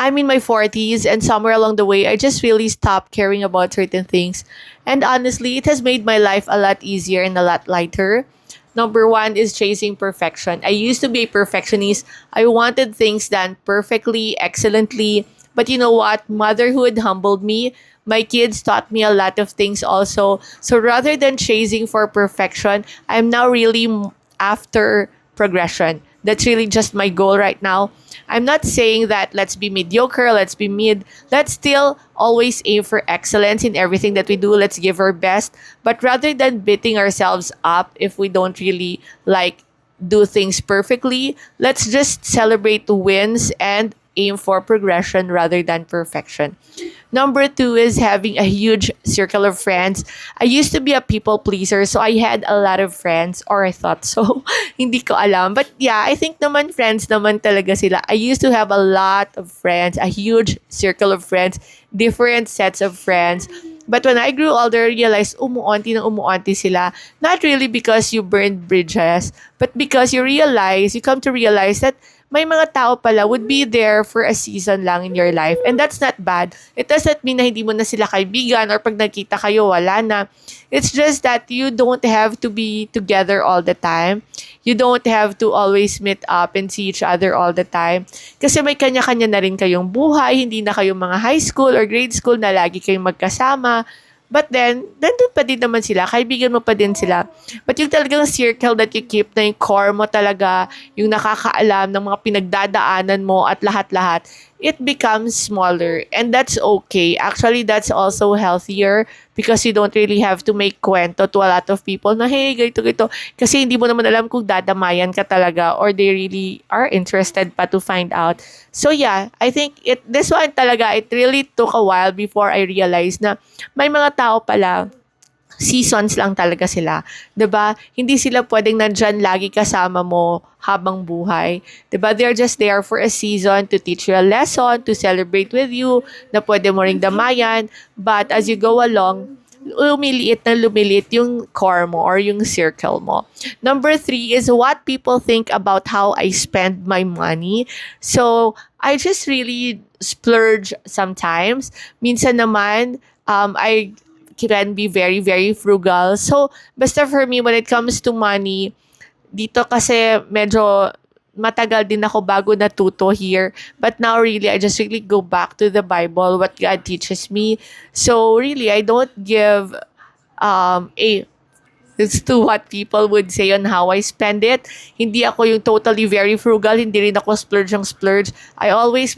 I'm in my 40s, and somewhere along the way, I just really stopped caring about certain things. And honestly, it has made my life a lot easier and a lot lighter. Number one is chasing perfection. I used to be a perfectionist. I wanted things done perfectly, excellently. But you know what? Motherhood humbled me. My kids taught me a lot of things also. So rather than chasing for perfection, I'm now really after progression. That's really just my goal right now. I'm not saying that let's be mediocre, let's be mid. Let's still always aim for excellence in everything that we do. Let's give our best. But rather than beating ourselves up if we don't really like do things perfectly, let's just celebrate the wins and aim for progression rather than perfection. Number two is having a huge circle of friends. I used to be a people pleaser, so I had a lot of friends, or I thought so. Hindi ko alam. But yeah, I think naman friends naman talaga sila. I used to have a lot of friends, a huge circle of friends, different sets of friends. But when I grew older, I realized umuunti na umuunti sila. Not really because you burned bridges, but because you come to realize that may mga tao pala would be there for a season lang in your life. And that's not bad. It doesn't mean na hindi mo na sila kaibigan or pag nagkita kayo, wala na. It's just that you don't have to be together all the time. You don't have to always meet up and see each other all the time. Kasi may kanya-kanya na rin kayong buhay. Hindi na kayong mga high school or grade school na lagi kayong magkasama. But then, nandun pa din naman sila. Kaibigan mo pa din sila. But yung talagang circle that you keep na yung core mo talaga, yung nakakaalam ng mga pinagdadaanan mo at lahat-lahat, it becomes smaller. And that's okay. Actually, that's also healthier because you don't really have to make kwento to a lot of people na, hey, ganito. Kasi hindi mo naman alam kung dadamayan ka talaga or they really are interested pa to find out. So yeah, I think this one talaga, it really took a while before I realized na may mga tao pala, seasons lang talaga sila. 'Di ba? Hindi sila pwedeng nandyan lagi kasama mo habang buhay. 'Di ba? They're just there for a season to teach you a lesson, to celebrate with you, na pwede mo ring damayan. But as you go along, lumiliit yung core mo or yung circle mo. Number three is what people think about how I spend my money. So, I just really splurge sometimes. Minsan naman, I can be very, very frugal. So, basta for me, when it comes to money, dito kasi medyo matagal din ako bago natuto here. But now really, I just really go back to the Bible, what God teaches me. So really, I don't give a it's to what people would say on how I spend it. Hindi ako yung totally very frugal. Hindi rin ako splurge ang splurge. I always